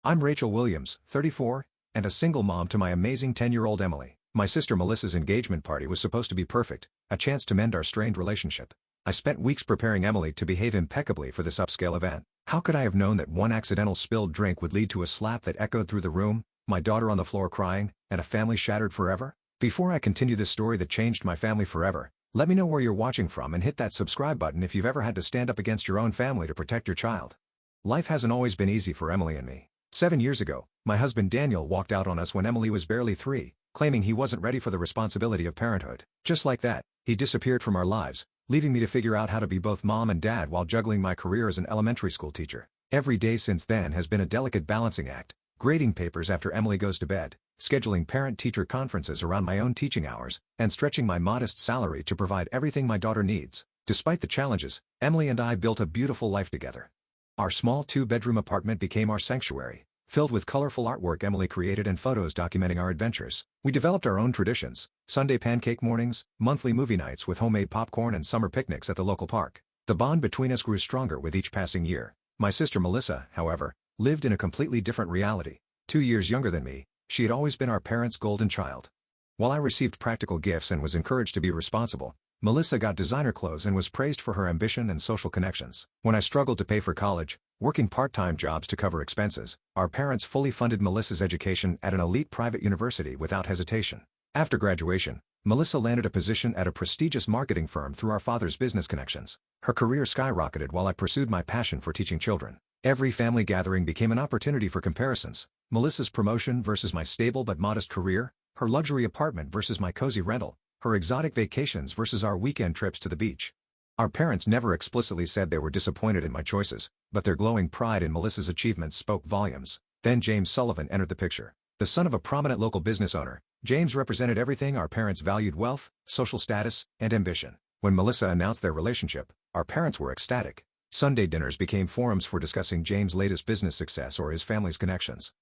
I'm Rachel Williams, 34, and a single mom to my amazing 10-year-old Emily. My sister Melissa's engagement party was supposed to be perfect, a chance to mend our strained relationship. I spent weeks preparing Emily to behave impeccably for this upscale event. How could I have known that one accidental spilled drink would lead to a slap that echoed through the room, my daughter on the floor crying, and a family shattered forever? Before I continue this story that changed my family forever, let me know where you're watching from and hit that subscribe button if you've ever had to stand up against your own family to protect your child. Life hasn't always been easy for Emily and me. 7 years ago, my husband Daniel walked out on us when Emily was barely 3, claiming he wasn't ready for the responsibility of parenthood. Just like that, he disappeared from our lives, leaving me to figure out how to be both mom and dad while juggling my career as an elementary school teacher. Every day since then has been a delicate balancing act, grading papers after Emily goes to bed, scheduling parent-teacher conferences around my own teaching hours, and stretching my modest salary to provide everything my daughter needs. Despite the challenges, Emily and I built a beautiful life together. Our small 2-bedroom apartment became our sanctuary, filled with colorful artwork Emily created and photos documenting our adventures. We developed our own traditions: Sunday pancake mornings, monthly movie nights with homemade popcorn, and summer picnics at the local park. The bond between us grew stronger with each passing year. My sister Melissa, however, lived in a completely different reality. 2 years younger than me, she had always been our parents' golden child. While I received practical gifts and was encouraged to be responsible, Melissa got designer clothes and was praised for her ambition and social connections. When I struggled to pay for college, working part-time jobs to cover expenses, our parents fully funded Melissa's education at an elite private university without hesitation. After graduation, Melissa landed a position at a prestigious marketing firm through our father's business connections. Her career skyrocketed while I pursued my passion for teaching children. Every family gathering became an opportunity for comparisons: Melissa's promotion versus my stable but modest career, her luxury apartment versus my cozy rental, her exotic vacations versus our weekend trips to the beach. Our parents never explicitly said they were disappointed in my choices, but their glowing pride in Melissa's achievements spoke volumes. Then James Sullivan entered the picture. The son of a prominent local business owner, James represented everything our parents valued: wealth, social status, and ambition. When Melissa announced their relationship, our parents were ecstatic. Sunday dinners became forums for discussing James' latest business success or his family's connections.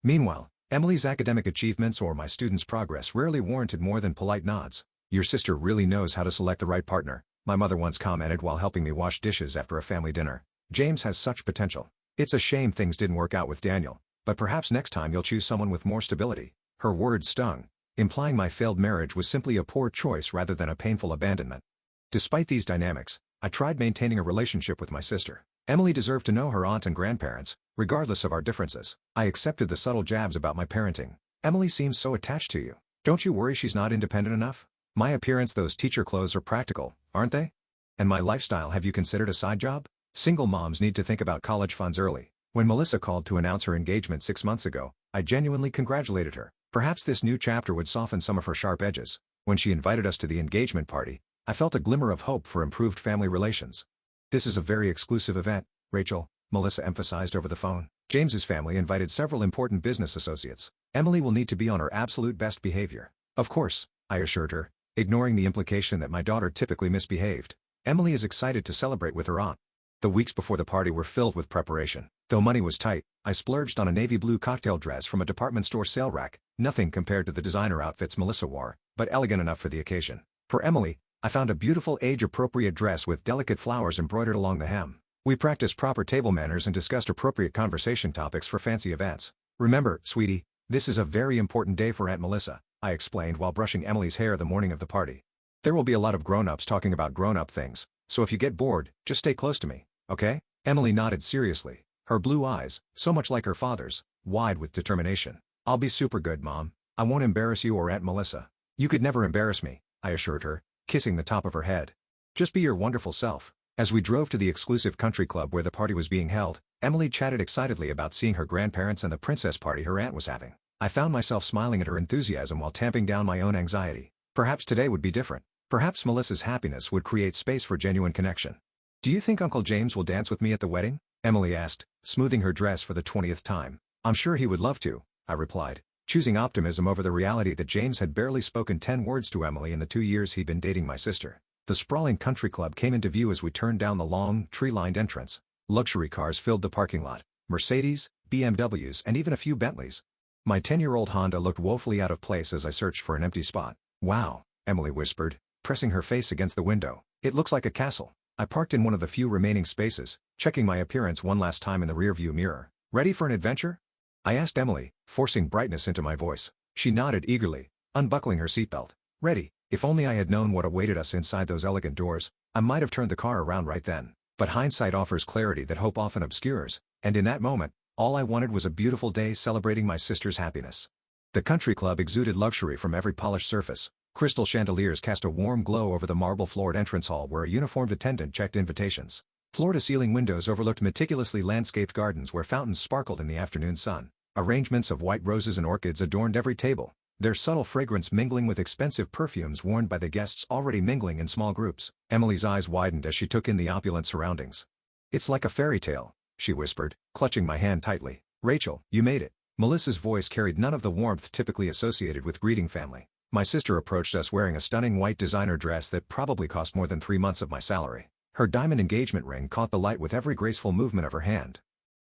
Meanwhile, Emily's academic achievements or my students' progress rarely warranted more than polite nods. "Your sister really knows how to select the right partner," my mother once commented while helping me wash dishes after a family dinner. "James has such potential. It's a shame things didn't work out with Daniel, but perhaps next time you'll choose someone with more stability." Her words stung, implying my failed marriage was simply a poor choice rather than a painful abandonment. Despite these dynamics, I tried maintaining a relationship with my sister. Emily deserved to know her aunt and grandparents, regardless of our differences. I accepted the subtle jabs about my parenting. "Emily seems so attached to you. Don't you worry she's not independent enough? My appearance, those teacher clothes are practical, aren't they? And my lifestyle, have you considered a side job? Single moms need to think about college funds early." When Melissa called to announce her engagement 6 months ago, I genuinely congratulated her. Perhaps this new chapter would soften some of her sharp edges. When she invited us to the engagement party, I felt a glimmer of hope for improved family relations. "This is a very exclusive event, Rachel," Melissa emphasized over the phone. "James's family invited several important business associates. Emily will need to be on her absolute best behavior." "Of course," I assured her, ignoring the implication that my daughter typically misbehaved. "Emily is excited to celebrate with her aunt." The weeks before the party were filled with preparation. Though money was tight, I splurged on a navy blue cocktail dress from a department store sale rack, nothing compared to the designer outfits Melissa wore, but elegant enough for the occasion. For Emily, I found a beautiful age-appropriate dress with delicate flowers embroidered along the hem. We practiced proper table manners and discussed appropriate conversation topics for fancy events. "Remember, sweetie, this is a very important day for Aunt Melissa," I explained while brushing Emily's hair the morning of the party. "There will be a lot of grown-ups talking about grown-up things, so if you get bored, just stay close to me, okay?" Emily nodded seriously, her blue eyes, so much like her father's, wide with determination. "I'll be super good, Mom. I won't embarrass you or Aunt Melissa." "You could never embarrass me," I assured her, kissing the top of her head. "Just be your wonderful self." As we drove to the exclusive country club where the party was being held, Emily chatted excitedly about seeing her grandparents and the princess party her aunt was having. I found myself smiling at her enthusiasm while tamping down my own anxiety. Perhaps today would be different. Perhaps Melissa's happiness would create space for genuine connection. "Do you think Uncle James will dance with me at the wedding?" Emily asked, smoothing her dress for the 20th time. "I'm sure he would love to," I replied, choosing optimism over the reality that James had barely spoken 10 words to Emily in the 2 years he'd been dating my sister. The sprawling country club came into view as we turned down the long, tree-lined entrance. Luxury cars filled the parking lot: Mercedes, BMWs, and even a few Bentleys. My 10-year-old Honda looked woefully out of place as I searched for an empty spot. "Wow," Emily whispered, pressing her face against the window. "It looks like a castle." I parked in one of the few remaining spaces, checking my appearance one last time in the rearview mirror. "Ready for an adventure?" I asked Emily, forcing brightness into my voice. She nodded eagerly, unbuckling her seatbelt. Ready. If only I had known what awaited us inside those elegant doors, I might have turned the car around right then. But hindsight offers clarity that hope often obscures, and in that moment, all I wanted was a beautiful day celebrating my sister's happiness. The country club exuded luxury from every polished surface. Crystal chandeliers cast a warm glow over the marble-floored entrance hall where a uniformed attendant checked invitations. Floor-to-ceiling windows overlooked meticulously landscaped gardens where fountains sparkled in the afternoon sun. Arrangements of white roses and orchids adorned every table, their subtle fragrance mingling with expensive perfumes worn by the guests already mingling in small groups. Emily's eyes widened as she took in the opulent surroundings. "It's like a fairy tale," she whispered, clutching my hand tightly. "Rachel, you made it." Melissa's voice carried none of the warmth typically associated with greeting family. My sister approached us wearing a stunning white designer dress that probably cost more than 3 months of my salary. Her diamond engagement ring caught the light with every graceful movement of her hand.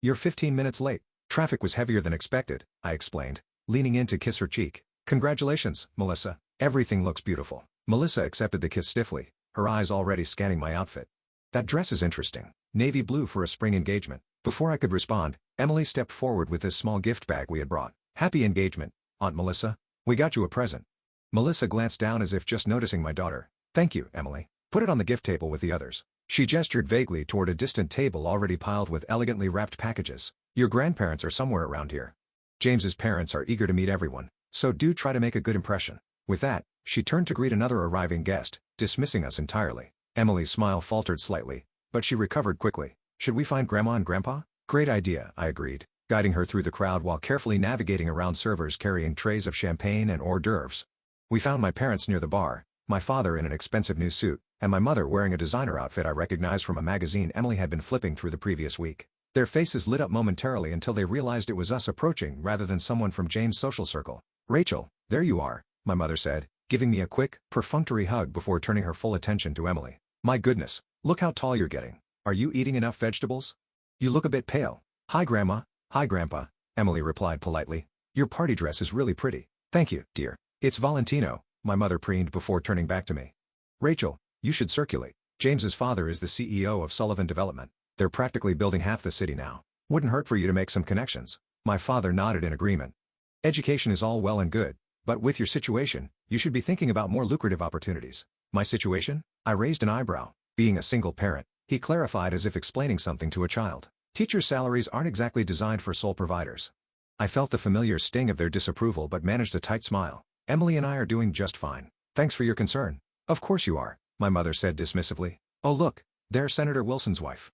"You're 15 minutes late. Traffic was heavier than expected," I explained, leaning in to kiss her cheek. "Congratulations, Melissa. Everything looks beautiful." Melissa accepted the kiss stiffly, her eyes already scanning my outfit. "That dress is interesting. Navy blue for a spring engagement." Before I could respond, Emily stepped forward with this small gift bag we had brought. "Happy engagement, Aunt Melissa. We got you a present." Melissa glanced down as if just noticing my daughter. "Thank you, Emily. Put it on the gift table with the others." She gestured vaguely toward a distant table already piled with elegantly wrapped packages. "Your grandparents are somewhere around here. James's parents are eager to meet everyone, so do try to make a good impression." With that, she turned to greet another arriving guest, dismissing us entirely. Emily's smile faltered slightly, but she recovered quickly. "Should we find Grandma and Grandpa?" "Great idea," I agreed, guiding her through the crowd while carefully navigating around servers carrying trays of champagne and hors d'oeuvres. We found my parents near the bar, my father in an expensive new suit, and my mother wearing a designer outfit I recognized from a magazine Emily had been flipping through the previous week. Their faces lit up momentarily until they realized it was us approaching rather than someone from James' social circle. "Rachel, there you are," my mother said, giving me a quick, perfunctory hug before turning her full attention to Emily. "My goodness, look how tall you're getting. Are you eating enough vegetables? You look a bit pale." "Hi Grandma." "Hi Grandpa," Emily replied politely. "Your party dress is really pretty." "Thank you, dear. It's Valentino," my mother preened before turning back to me. "Rachel, you should circulate. James's father is the CEO of Sullivan Development. They're practically building half the city now. Wouldn't hurt for you to make some connections." My father nodded in agreement. "Education is all well and good, but with your situation, you should be thinking about more lucrative opportunities." "My situation?" I raised an eyebrow. "Being a single parent," he clarified as if explaining something to a child. "Teachers' salaries aren't exactly designed for sole providers." I felt the familiar sting of their disapproval but managed a tight smile. "Emily and I are doing just fine. Thanks for your concern." "Of course you are," my mother said dismissively. "Oh look, there's Senator Wilson's wife.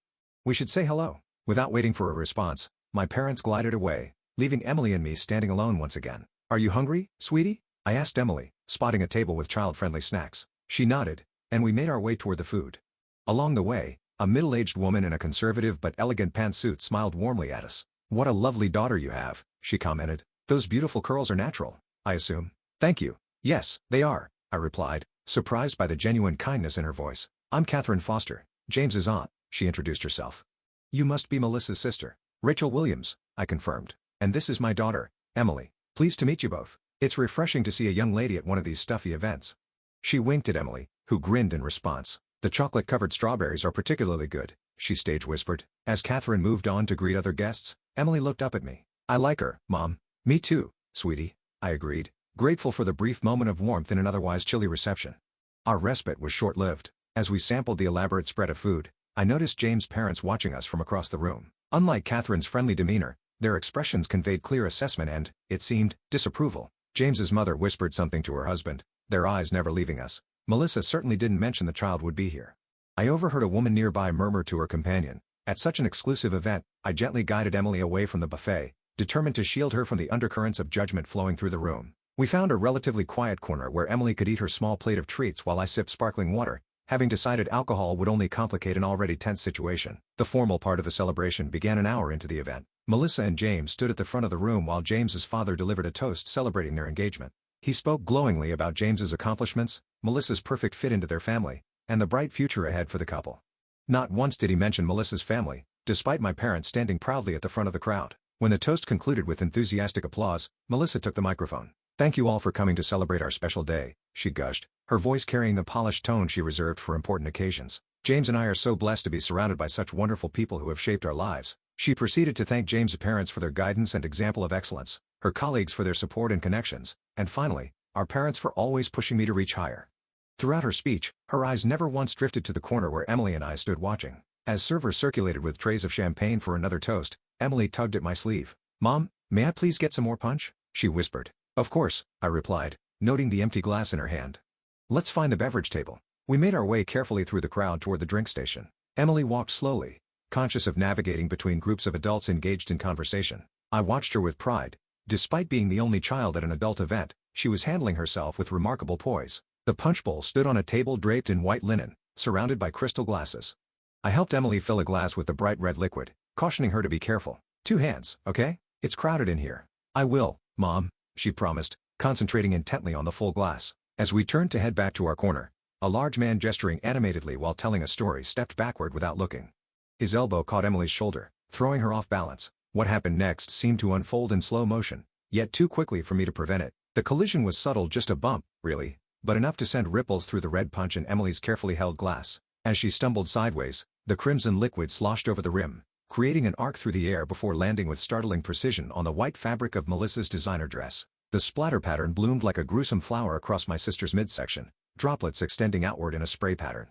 We should say hello." Without waiting for a response, my parents glided away, leaving Emily and me standing alone once again. "Are you hungry, sweetie?" I asked Emily, spotting a table with child-friendly snacks. She nodded, and we made our way toward the food. Along the way, a middle-aged woman in a conservative but elegant pantsuit smiled warmly at us. "What a lovely daughter you have," she commented. "Those beautiful curls are natural, I assume." "Thank you. Yes, they are," I replied, surprised by the genuine kindness in her voice. "I'm Catherine Foster, James's aunt," she introduced herself. "You must be Melissa's sister." "Rachel Williams," I confirmed. "And this is my daughter, Emily. Pleased to meet you both. It's refreshing to see a young lady at one of these stuffy events." She winked at Emily, who grinned in response. "The chocolate-covered strawberries are particularly good," she stage whispered. As Catherine moved on to greet other guests, Emily looked up at me. "I like her, Mom." "Me too, sweetie," I agreed, grateful for the brief moment of warmth in an otherwise chilly reception. Our respite was short-lived. As we sampled the elaborate spread of food, I noticed James' parents watching us from across the room. Unlike Catherine's friendly demeanor, their expressions conveyed clear assessment and, it seemed, disapproval. James's mother whispered something to her husband, their eyes never leaving us. Melissa certainly didn't mention the child would be here. I overheard a woman nearby murmur to her companion. At such an exclusive event, I gently guided Emily away from the buffet, determined to shield her from the undercurrents of judgment flowing through the room. We found a relatively quiet corner where Emily could eat her small plate of treats while I sipped sparkling water, having decided alcohol would only complicate an already tense situation. The formal part of the celebration began an hour into the event. Melissa and James stood at the front of the room while James's father delivered a toast celebrating their engagement. He spoke glowingly about James's accomplishments, Melissa's perfect fit into their family, and the bright future ahead for the couple. Not once did he mention Melissa's family, despite my parents standing proudly at the front of the crowd. When the toast concluded with enthusiastic applause, Melissa took the microphone. "Thank you all for coming to celebrate our special day," she gushed, her voice carrying the polished tone she reserved for important occasions. "James and I are so blessed to be surrounded by such wonderful people who have shaped our lives. She proceeded to thank James' parents for their guidance and example of excellence, her colleagues for their support and connections, and finally, our parents for always pushing me to reach higher. Throughout her speech, her eyes never once drifted to the corner where Emily and I stood watching. As servers circulated with trays of champagne for another toast, Emily tugged at my sleeve. "Mom, may I please get some more punch?" she whispered. "Of course," I replied, noting the empty glass in her hand. "Let's find the beverage table." We made our way carefully through the crowd toward the drink station. Emily walked slowly, conscious of navigating between groups of adults engaged in conversation. I watched her with pride. Despite being the only child at an adult event, she was handling herself with remarkable poise. The punch bowl stood on a table draped in white linen, surrounded by crystal glasses. I helped Emily fill a glass with the bright red liquid, cautioning her to be careful. "2 hands, okay? It's crowded in here." "I will, Mom," she promised, concentrating intently on the full glass. As we turned to head back to our corner, a large man gesturing animatedly while telling a story stepped backward without looking. His elbow caught Emily's shoulder, throwing her off balance. What happened next seemed to unfold in slow motion, yet too quickly for me to prevent it. The collision was subtle, just a bump, really, but enough to send ripples through the red punch in Emily's carefully held glass. As she stumbled sideways, the crimson liquid sloshed over the rim, creating an arc through the air before landing with startling precision on the white fabric of Melissa's designer dress. The splatter pattern bloomed like a gruesome flower across my sister's midsection, droplets extending outward in a spray pattern.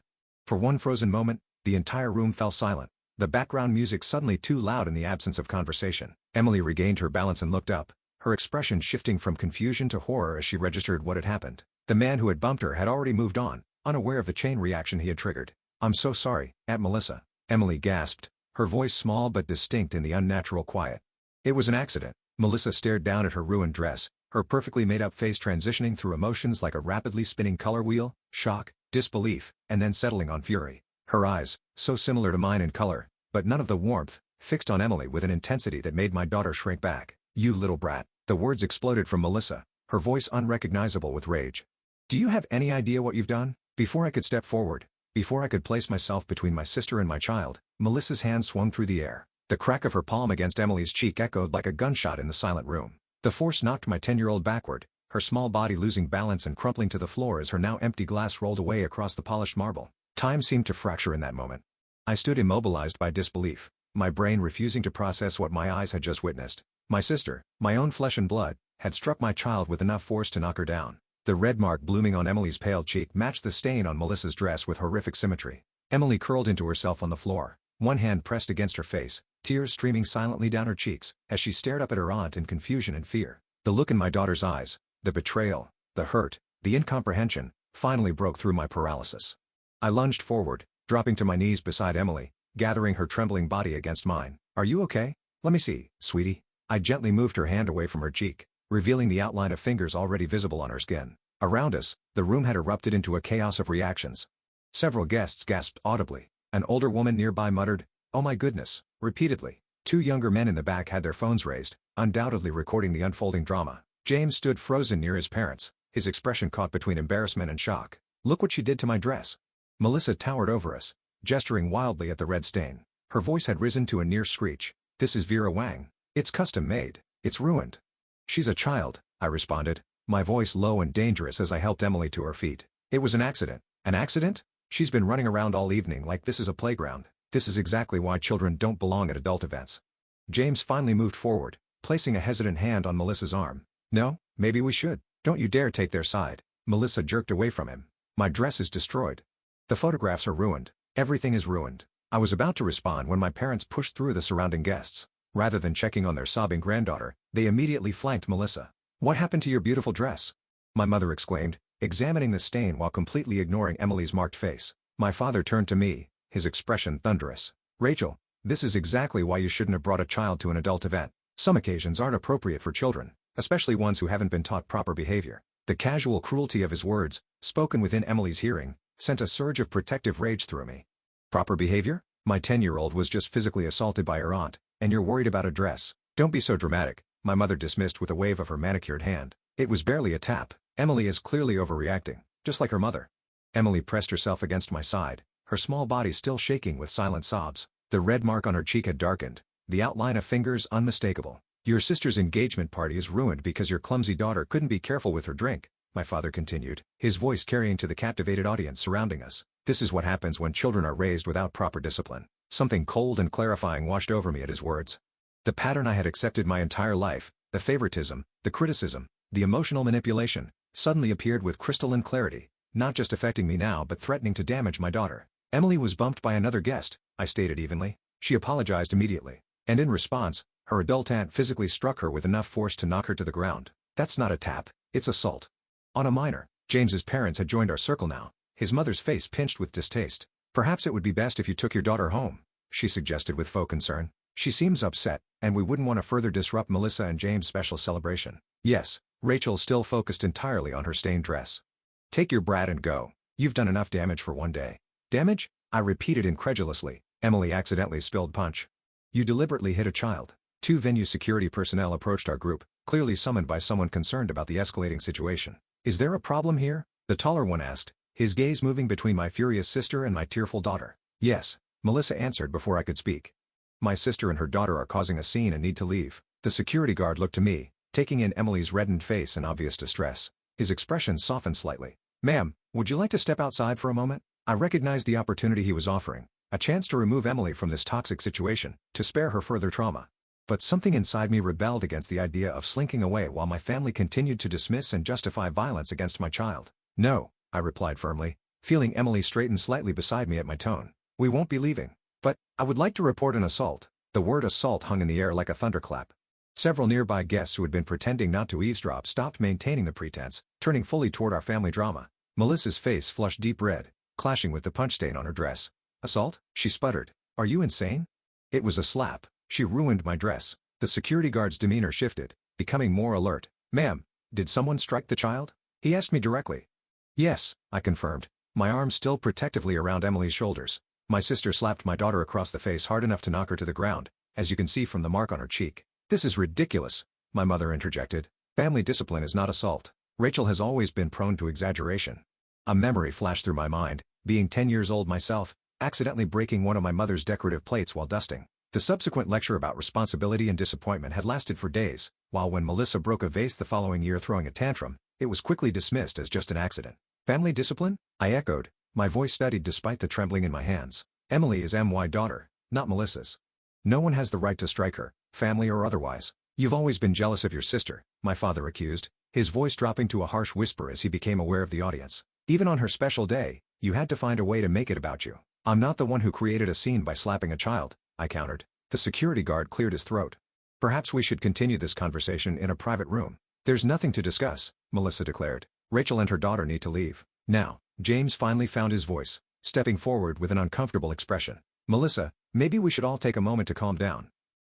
For one frozen moment, the entire room fell silent, the background music suddenly too loud in the absence of conversation. Emily regained her balance and looked up, her expression shifting from confusion to horror as she registered what had happened. The man who had bumped her had already moved on, unaware of the chain reaction he had triggered. "I'm so sorry, Aunt Melissa," Emily gasped, her voice small but distinct in the unnatural quiet. "It was an accident." Melissa stared down at her ruined dress, her perfectly made-up face transitioning through emotions like a rapidly spinning color wheel: shock, disbelief, and then settling on fury. Her eyes, so similar to mine in color, but none of the warmth, fixed on Emily with an intensity that made my daughter shrink back. "You little brat." The words exploded from Melissa, her voice unrecognizable with rage. "Do you have any idea what you've done?" Before I could step forward, before I could place myself between my sister and my child, Melissa's hand swung through the air. The crack of her palm against Emily's cheek echoed like a gunshot in the silent room. The force knocked my 10-year-old backward, her small body losing balance and crumpling to the floor as her now empty glass rolled away across the polished marble. Time seemed to fracture in that moment. I stood immobilized by disbelief, my brain refusing to process what my eyes had just witnessed. My sister, my own flesh and blood, had struck my child with enough force to knock her down. The red mark blooming on Emily's pale cheek matched the stain on Melissa's dress with horrific symmetry. Emily curled into herself on the floor, one hand pressed against her face, tears streaming silently down her cheeks, as she stared up at her aunt in confusion and fear. The look in my daughter's eyes, the betrayal, the hurt, the incomprehension, finally broke through my paralysis. I lunged forward, dropping to my knees beside Emily, gathering her trembling body against mine. "Are you okay? Let me see, sweetie." I gently moved her hand away from her cheek, revealing the outline of fingers already visible on her skin. Around us, the room had erupted into a chaos of reactions. Several guests gasped audibly. An older woman nearby muttered, "Oh my goodness," repeatedly. 2 younger men in the back had their phones raised, undoubtedly recording the unfolding drama. James stood frozen near his parents, his expression caught between embarrassment and shock. "Look what she did to my dress." Melissa towered over us, gesturing wildly at the red stain. Her voice had risen to a near screech. "This is Vera Wang. It's custom made. It's ruined." "She's a child," I responded, my voice low and dangerous as I helped Emily to her feet. "It was an accident." "An accident? She's been running around all evening like this is a playground. This is exactly why children don't belong at adult events." James finally moved forward, placing a hesitant hand on Melissa's arm. "No, maybe we should." "Don't you dare take their side." Melissa jerked away from him. "My dress is destroyed. The photographs are ruined. Everything is ruined." I was about to respond when my parents pushed through the surrounding guests. Rather than checking on their sobbing granddaughter, they immediately flanked Melissa. "What happened to your beautiful dress?" my mother exclaimed, examining the stain while completely ignoring Emily's marked face. My father turned to me, his expression thunderous. "Rachel, this is exactly why you shouldn't have brought a child to an adult event. Some occasions aren't appropriate for children, especially ones who haven't been taught proper behavior." The casual cruelty of his words, spoken within Emily's hearing, sent a surge of protective rage through me. "Proper behavior? My 10-year-old was just physically assaulted by her aunt, and you're worried about a dress. Don't be so dramatic," my mother dismissed with a wave of her manicured hand. "It was barely a tap. Emily is clearly overreacting, just like her mother." Emily pressed herself against my side, her small body still shaking with silent sobs. The red mark on her cheek had darkened, the outline of fingers unmistakable. "Your sister's engagement party is ruined because your clumsy daughter couldn't be careful with her drink," my father continued, his voice carrying to the captivated audience surrounding us. "This is what happens when children are raised without proper discipline. Something cold and clarifying washed over me at his words. The pattern I had accepted my entire life, the favoritism, the criticism, the emotional manipulation, suddenly appeared with crystalline clarity, not just affecting me now but threatening to damage my daughter. Emily was bumped by another guest, I stated evenly. She apologized immediately, and in response, her adult aunt physically struck her with enough force to knock her to the ground. That's not a tap, it's assault. On a minor. James's parents had joined our circle now, his mother's face pinched with distaste. Perhaps it would be best if you took your daughter home, she suggested with faux concern. She seems upset, and we wouldn't want to further disrupt Melissa and James' special celebration. Yes, Rachel still focused entirely on her stained dress. Take your brat and go. You've done enough damage for one day. Damage? I repeated incredulously. Emily accidentally spilled punch. You deliberately hit a child. 2 venue security personnel approached our group, clearly summoned by someone concerned about the escalating situation. Is there a problem here? The taller one asked, his gaze moving between my furious sister and my tearful daughter. Yes, Melissa answered before I could speak. My sister and her daughter are causing a scene and need to leave. The security guard looked to me, taking in Emily's reddened face in obvious distress. His expression softened slightly. Ma'am, would you like to step outside for a moment? I recognized the opportunity he was offering, a chance to remove Emily from this toxic situation, to spare her further trauma. But something inside me rebelled against the idea of slinking away while my family continued to dismiss and justify violence against my child. No, I replied firmly, feeling Emily straighten slightly beside me at my tone. We won't be leaving. But, I would like to report an assault. The word assault hung in the air like a thunderclap. Several nearby guests who had been pretending not to eavesdrop stopped maintaining the pretense, turning fully toward our family drama. Melissa's face flushed deep red, clashing with the punch stain on her dress. Assault? She sputtered. Are you insane? It was a slap. She ruined my dress. The security guard's demeanor shifted, becoming more alert. Ma'am, did someone strike the child? He asked me directly. Yes, I confirmed, my arm still protectively around Emily's shoulders. My sister slapped my daughter across the face hard enough to knock her to the ground, as you can see from the mark on her cheek. This is ridiculous, my mother interjected. Family discipline is not assault. Rachel has always been prone to exaggeration. A memory flashed through my mind, being 10 years old myself, accidentally breaking one of my mother's decorative plates while dusting. The subsequent lecture about responsibility and disappointment had lasted for days, while when Melissa broke a vase the following year throwing a tantrum, it was quickly dismissed as just an accident. Family discipline? I echoed, my voice steadied despite the trembling in my hands. Emily is my daughter, not Melissa's. No one has the right to strike her, family or otherwise. You've always been jealous of your sister, my father accused, his voice dropping to a harsh whisper as he became aware of the audience. Even on her special day, you had to find a way to make it about you. I'm not the one who created a scene by slapping a child, I countered. The security guard cleared his throat. Perhaps we should continue this conversation in a private room. There's nothing to discuss, Melissa declared. Rachel and her daughter need to leave. Now, James finally found his voice, stepping forward with an uncomfortable expression. Melissa, maybe we should all take a moment to calm down.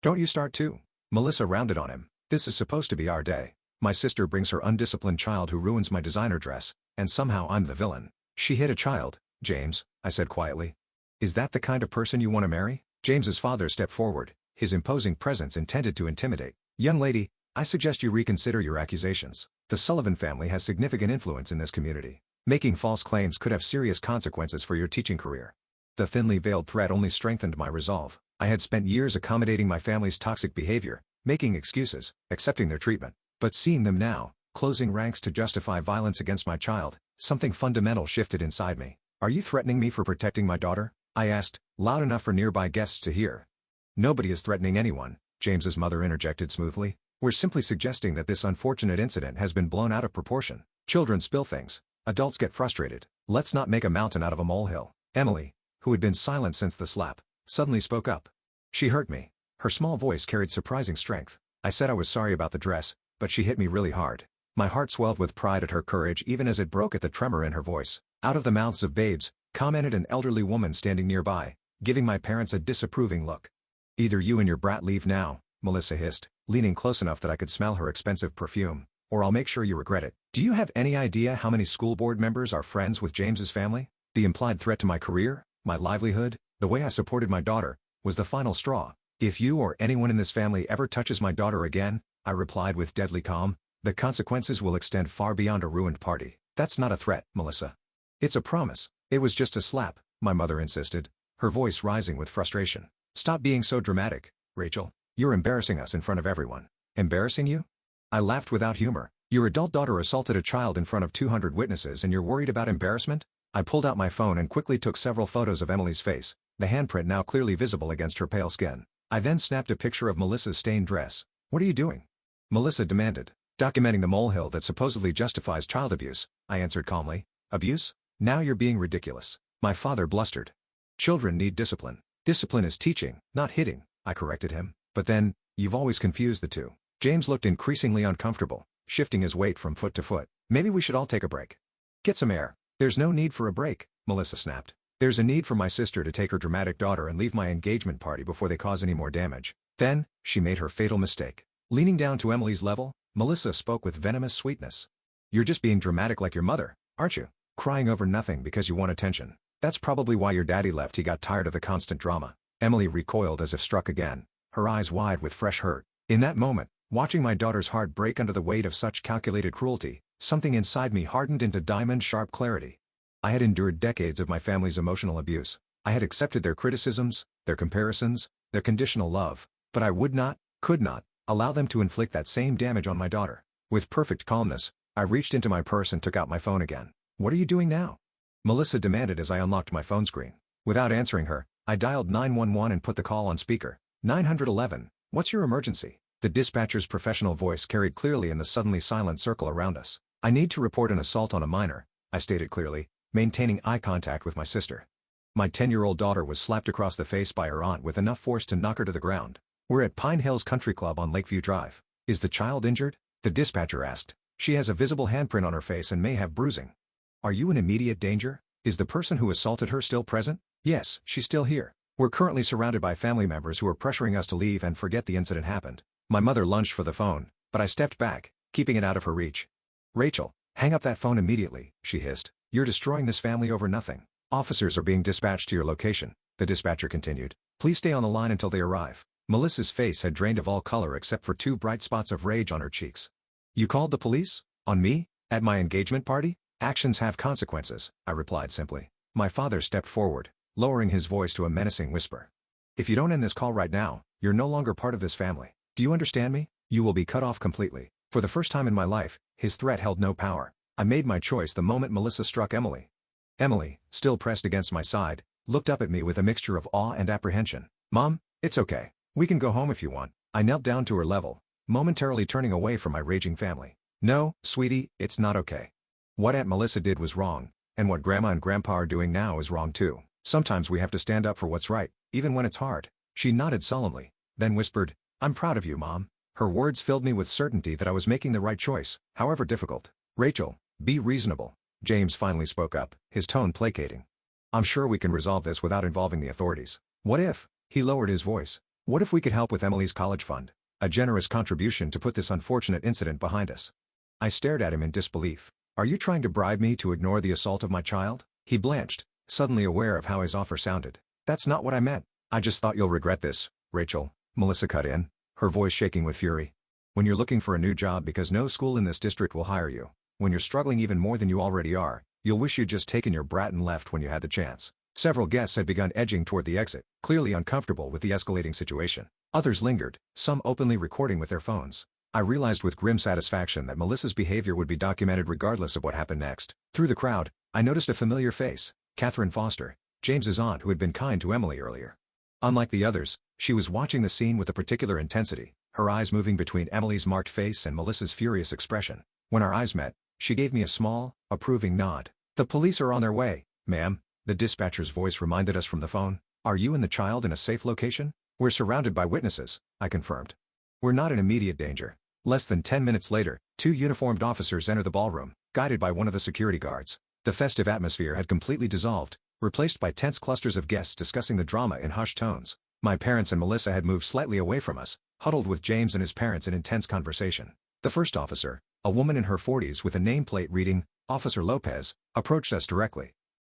Don't you start too. Melissa rounded on him. This is supposed to be our day. My sister brings her undisciplined child who ruins my designer dress, and somehow I'm the villain. She hit a child, James, I said quietly. Is that the kind of person you want to marry? James's father stepped forward, his imposing presence intended to intimidate. Young lady, I suggest you reconsider your accusations. The Sullivan family has significant influence in this community. Making false claims could have serious consequences for your teaching career. The thinly veiled threat only strengthened my resolve. I had spent years accommodating my family's toxic behavior, making excuses, accepting their treatment. But seeing them now, closing ranks to justify violence against my child, something fundamental shifted inside me. Are you threatening me for protecting my daughter? I asked, loud enough for nearby guests to hear. Nobody is threatening anyone, James's mother interjected smoothly. We're simply suggesting that this unfortunate incident has been blown out of proportion. Children spill things. Adults get frustrated. Let's not make a mountain out of a molehill. Emily, who had been silent since the slap, suddenly spoke up. She hurt me. Her small voice carried surprising strength. I said I was sorry about the dress, but she hit me really hard. My heart swelled with pride at her courage even as it broke at the tremor in her voice. Out of the mouths of babes, commented an elderly woman standing nearby, giving my parents a disapproving look. Either you and your brat leave now, Melissa hissed, leaning close enough that I could smell her expensive perfume, or I'll make sure you regret it. Do you have any idea how many school board members are friends with James's family? The implied threat to my career, my livelihood, the way I supported my daughter, was the final straw. If you or anyone in this family ever touches my daughter again, I replied with deadly calm, the consequences will extend far beyond a ruined party. That's not a threat, Melissa. It's a promise. It was just a slap, my mother insisted, her voice rising with frustration. Stop being so dramatic, Rachel. You're embarrassing us in front of everyone. Embarrassing you? I laughed without humor. Your adult daughter assaulted a child in front of 200 witnesses and you're worried about embarrassment? I pulled out my phone and quickly took several photos of Emily's face, the handprint now clearly visible against her pale skin. I then snapped a picture of Melissa's stained dress. "What are you doing?" Melissa demanded. "Documenting the molehill that supposedly justifies child abuse," I answered calmly. "Abuse? Now you're being ridiculous." My father blustered. "Children need discipline. Discipline is teaching, not hitting," I corrected him. "But then, you've always confused the two." James looked increasingly uncomfortable, shifting his weight from foot to foot. "Maybe we should all take a break. Get some air." "There's no need for a break," Melissa snapped. "There's a need for my sister to take her dramatic daughter and leave my engagement party before they cause any more damage." Then, she made her fatal mistake. Leaning down to Emily's level, Melissa spoke with venomous sweetness. "You're just being dramatic like your mother, aren't you? Crying over nothing because you want attention. That's probably why your daddy left. He got tired of the constant drama." Emily recoiled as if struck again, her eyes wide with fresh hurt. In that moment, watching my daughter's heart break under the weight of such calculated cruelty, something inside me hardened into diamond-sharp clarity. I had endured decades of my family's emotional abuse. I had accepted their criticisms, their comparisons, their conditional love, but I would not, could not, allow them to inflict that same damage on my daughter. With perfect calmness, I reached into my purse and took out my phone again. "What are you doing now?" Melissa demanded as I unlocked my phone screen. Without answering her, I dialed 911 and put the call on speaker. 911, what's your emergency?" The dispatcher's professional voice carried clearly in the suddenly silent circle around us. "I need to report an assault on a minor," I stated clearly, maintaining eye contact with my sister. My 10-year-old daughter was slapped across the face by her aunt with enough force to knock her to the ground. "We're at Pine Hills Country Club on Lakeview Drive. Is the child injured?" the dispatcher asked. "She has a visible handprint on her face and may have bruising." "Are you in immediate danger? Is the person who assaulted her still present?" "Yes, she's still here. We're currently surrounded by family members who are pressuring us to leave and forget the incident happened." My mother lunged for the phone, but I stepped back, keeping it out of her reach. "Rachel, hang up that phone immediately," she hissed. "You're destroying this family over nothing." "Officers are being dispatched to your location," the dispatcher continued. "Please stay on the line until they arrive." Melissa's face had drained of all color except for two bright spots of rage on her cheeks. "You called the police? On me? At my engagement party?" "Actions have consequences," I replied simply. My father stepped forward, lowering his voice to a menacing whisper. "If you don't end this call right now, you're no longer part of this family. Do you understand me? You will be cut off completely." For the first time in my life, his threat held no power. I made my choice the moment Melissa struck Emily. Emily, still pressed against my side, looked up at me with a mixture of awe and apprehension. "Mom, it's okay. We can go home if you want." I knelt down to her level, momentarily turning away from my raging family. "No, sweetie, it's not okay. What Aunt Melissa did was wrong, and what Grandma and Grandpa are doing now is wrong too. Sometimes we have to stand up for what's right, even when it's hard." She nodded solemnly, then whispered, "I'm proud of you, Mom." Her words filled me with certainty that I was making the right choice, however difficult. "Rachel, be reasonable," James finally spoke up, his tone placating. "I'm sure we can resolve this without involving the authorities. What if," he lowered his voice, "what if we could help with Emily's college fund? A generous contribution to put this unfortunate incident behind us." I stared at him in disbelief. "Are you trying to bribe me to ignore the assault of my child?" He blanched, suddenly aware of how his offer sounded. "That's not what I meant. I just thought you'll regret this, Rachel," Melissa cut in, her voice shaking with fury. "When you're looking for a new job because no school in this district will hire you, when you're struggling even more than you already are, you'll wish you'd just taken your brat and left when you had the chance." Several guests had begun edging toward the exit, clearly uncomfortable with the escalating situation. Others lingered, some openly recording with their phones. I realized with grim satisfaction that Melissa's behavior would be documented regardless of what happened next. Through the crowd, I noticed a familiar face, Catherine Foster, James's aunt who had been kind to Emily earlier. Unlike the others, she was watching the scene with a particular intensity, her eyes moving between Emily's marked face and Melissa's furious expression. When our eyes met, she gave me a small, approving nod. "The police are on their way, ma'am," the dispatcher's voice reminded us from the phone. "Are you and the child in a safe location?" "We're surrounded by witnesses," I confirmed. "We're not in immediate danger." Less than 10 minutes later, two uniformed officers entered the ballroom, guided by one of the security guards. The festive atmosphere had completely dissolved, replaced by tense clusters of guests discussing the drama in hushed tones. My parents and Melissa had moved slightly away from us, huddled with James and his parents in intense conversation. The first officer, a woman in her 40s with a nameplate reading, "Officer Lopez," approached us directly.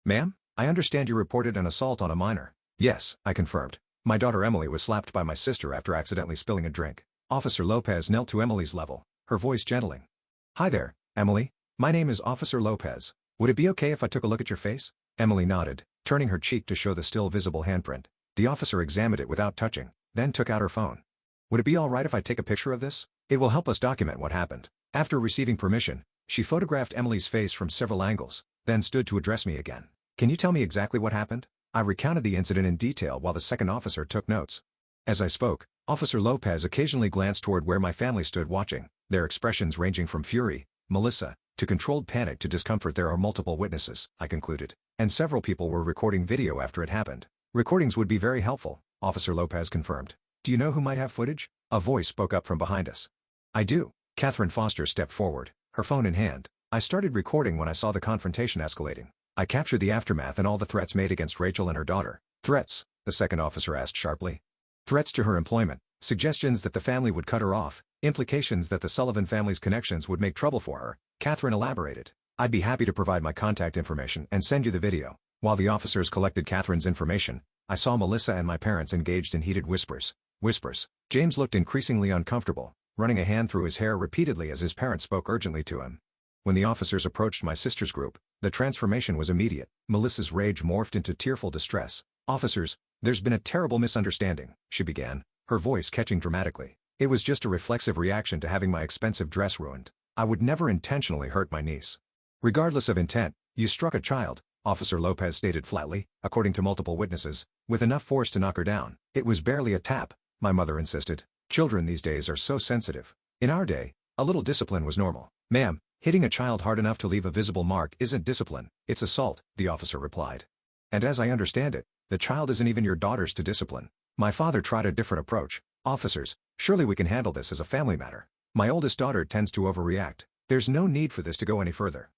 "Ma'am, I understand you reported an assault on a minor." "Yes," I confirmed. "My daughter Emily was slapped by my sister after accidentally spilling a drink." Officer Lopez knelt to Emily's level, her voice gentling. "Hi there, Emily. My name is Officer Lopez. Would it be okay if I took a look at your face?" Emily nodded, turning her cheek to show the still visible handprint. The officer examined it without touching, then took out her phone. "Would it be all right if I take a picture of this? It will help us document what happened." After receiving permission, she photographed Emily's face from several angles, then stood to address me again. "Can you tell me exactly what happened?" I recounted the incident in detail while the second officer took notes. As I spoke, Officer Lopez occasionally glanced toward where my family stood watching, their expressions ranging from fury, Melissa, to controlled panic to discomfort. There are multiple witnesses, I concluded, and several people were recording video after it happened. Recordings would be very helpful, Officer Lopez confirmed. Do you know who might have footage? A voice spoke up from behind us. I do. Catherine Foster stepped forward, her phone in hand. I started recording when I saw the confrontation escalating. I captured the aftermath and all the threats made against Rachel and her daughter. Threats? The second officer asked sharply. Threats to her employment, suggestions that the family would cut her off, implications that the Sullivan family's connections would make trouble for her, Catherine elaborated. I'd be happy to provide my contact information and send you the video. While the officers collected Catherine's information, I saw Melissa and my parents engaged in heated whispers. Whispers. James looked increasingly uncomfortable, running a hand through his hair repeatedly as his parents spoke urgently to him. When the officers approached my sister's group, the transformation was immediate. Melissa's rage morphed into tearful distress. Officers, there's been a terrible misunderstanding, she began, her voice catching dramatically. It was just a reflexive reaction to having my expensive dress ruined. I would never intentionally hurt my niece. Regardless of intent, you struck a child, Officer Lopez stated flatly, according to multiple witnesses, with enough force to knock her down. It was barely a tap, my mother insisted. Children these days are so sensitive. In our day, a little discipline was normal. Ma'am, hitting a child hard enough to leave a visible mark isn't discipline, it's assault, the officer replied. And as I understand it, the child isn't even your daughter's to discipline. My father tried a different approach. Officers, surely we can handle this as a family matter. My oldest daughter tends to overreact. There's no need for this to go any further.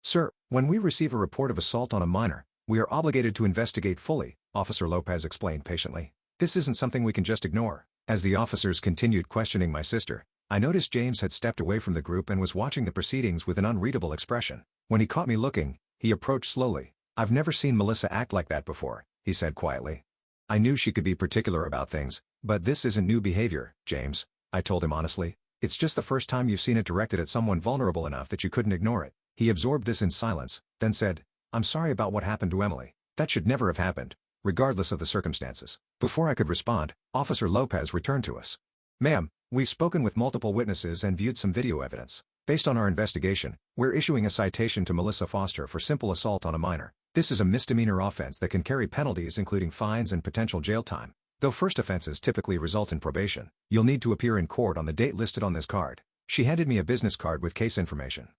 Sir, when we receive a report of assault on a minor, we are obligated to investigate fully, Officer Lopez explained patiently. This isn't something we can just ignore. As the officers continued questioning my sister, I noticed James had stepped away from the group and was watching the proceedings with an unreadable expression. When he caught me looking, he approached slowly. I've never seen Melissa act like that before, he said quietly. I knew she could be particular about things, but this isn't new behavior, James, I told him honestly. It's just the first time you've seen it directed at someone vulnerable enough that you couldn't ignore it. He absorbed this in silence, then said, I'm sorry about what happened to Emily. That should never have happened, regardless of the circumstances. Before I could respond, Officer Lopez returned to us. Ma'am, we've spoken with multiple witnesses and viewed some video evidence. Based on our investigation, we're issuing a citation to Melissa Foster for simple assault on a minor. This is a misdemeanor offense that can carry penalties including fines and potential jail time. Though first offenses typically result in probation, you'll need to appear in court on the date listed on this card. She handed me a business card with case information.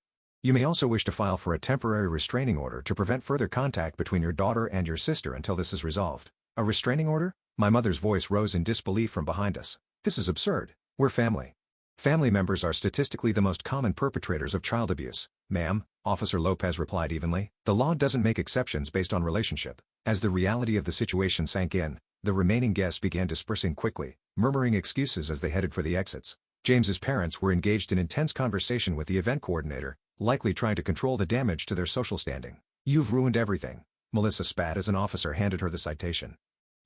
You may also wish to file for a temporary restraining order to prevent further contact between your daughter and your sister until this is resolved. A restraining order? My mother's voice rose in disbelief from behind us. This is absurd. We're family. Family members are statistically the most common perpetrators of child abuse. Ma'am, Officer Lopez replied evenly, the law doesn't make exceptions based on relationship. As the reality of the situation sank in, the remaining guests began dispersing quickly, murmuring excuses as they headed for the exits. James's parents were engaged in intense conversation with the event coordinator, likely trying to control the damage to their social standing. You've ruined everything. Melissa spat as an officer handed her the citation.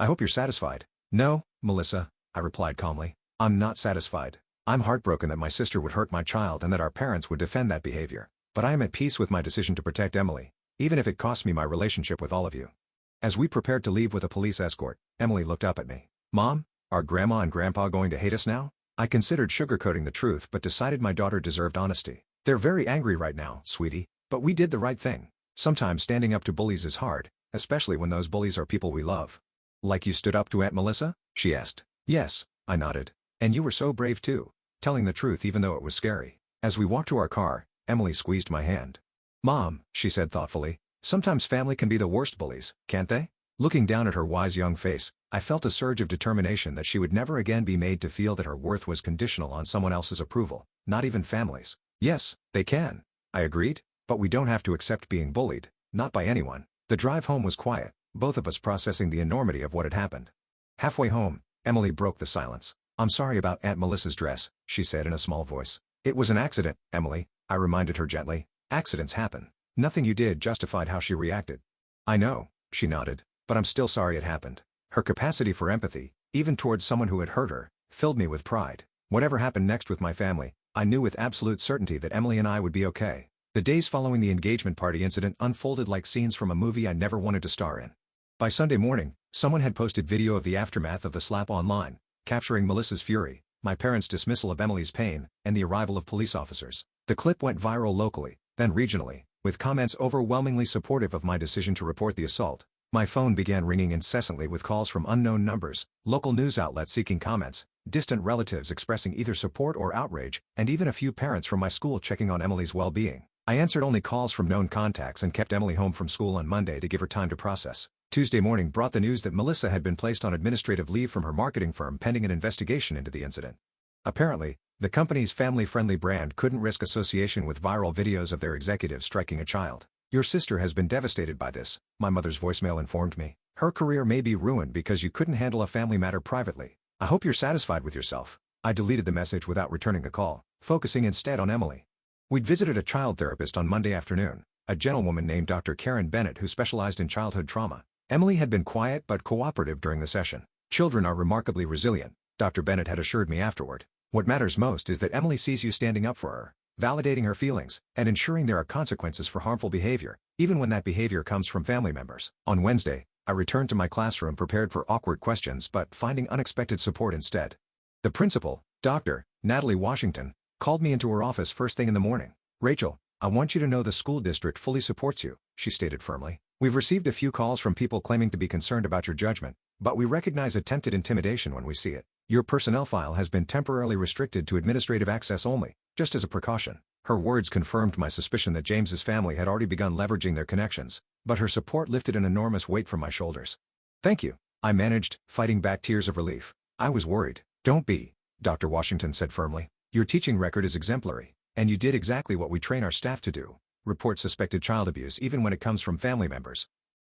I hope you're satisfied. No, Melissa, I replied calmly. I'm not satisfied. I'm heartbroken that my sister would hurt my child and that our parents would defend that behavior. But I am at peace with my decision to protect Emily, even if it costs me my relationship with all of you. As we prepared to leave with a police escort, Emily looked up at me. Mom, are Grandma and Grandpa going to hate us now? I considered sugarcoating the truth but decided my daughter deserved honesty. They're very angry right now, sweetie, but we did the right thing. Sometimes standing up to bullies is hard, especially when those bullies are people we love. Like you stood up to Aunt Melissa? She asked. Yes, I nodded. And you were so brave too, telling the truth even though it was scary. As we walked to our car, Emily squeezed my hand. Mom, she said thoughtfully, sometimes family can be the worst bullies, can't they? Looking down at her wise young face, I felt a surge of determination that she would never again be made to feel that her worth was conditional on someone else's approval, not even family's. Yes, they can, I agreed, but we don't have to accept being bullied, not by anyone. The drive home was quiet, both of us processing the enormity of what had happened. Halfway home, Emily broke the silence. I'm sorry about Aunt Melissa's dress, she said in a small voice. It was an accident, Emily, I reminded her gently. Accidents happen. Nothing you did justified how she reacted. I know, she nodded, but I'm still sorry it happened. Her capacity for empathy, even towards someone who had hurt her, filled me with pride. Whatever happened next with my family, I knew with absolute certainty that Emily and I would be okay. The days following the engagement party incident unfolded like scenes from a movie I never wanted to star in. By Sunday morning, someone had posted video of the aftermath of the slap online, capturing Melissa's fury, my parents' dismissal of Emily's pain, and the arrival of police officers. The clip went viral locally, then regionally, with comments overwhelmingly supportive of my decision to report the assault. My phone began ringing incessantly with calls from unknown numbers, local news outlets seeking comments, distant relatives expressing either support or outrage, and even a few parents from my school checking on Emily's well-being. I answered only calls from known contacts and kept Emily home from school on Monday to give her time to process. Tuesday morning brought the news that Melissa had been placed on administrative leave from her marketing firm pending an investigation into the incident. Apparently, the company's family-friendly brand couldn't risk association with viral videos of their executives striking a child. "Your sister has been devastated by this," my mother's voicemail informed me. "Her career may be ruined because you couldn't handle a family matter privately. I hope you're satisfied with yourself." I deleted the message without returning the call, focusing instead on Emily. We'd visited a child therapist on Monday afternoon, a gentlewoman named Dr. Karen Bennett who specialized in childhood trauma. Emily had been quiet but cooperative during the session. "Children are remarkably resilient," Dr. Bennett had assured me afterward. "What matters most is that Emily sees you standing up for her, validating her feelings, and ensuring there are consequences for harmful behavior, even when that behavior comes from family members." On Wednesday, I returned to my classroom prepared for awkward questions but finding unexpected support instead. The principal, Dr. Natalie Washington, called me into her office first thing in the morning. "Rachel, I want you to know the school district fully supports you," she stated firmly. "We've received a few calls from people claiming to be concerned about your judgment, but we recognize attempted intimidation when we see it. Your personnel file has been temporarily restricted to administrative access only, just as a precaution." Her words confirmed my suspicion that James's family had already begun leveraging their connections, but her support lifted an enormous weight from my shoulders. "Thank you," I managed, fighting back tears of relief. "I was worried." "Don't be," Dr. Washington said firmly. "Your teaching record is exemplary, and you did exactly what we train our staff to do: report suspected child abuse even when it comes from family members."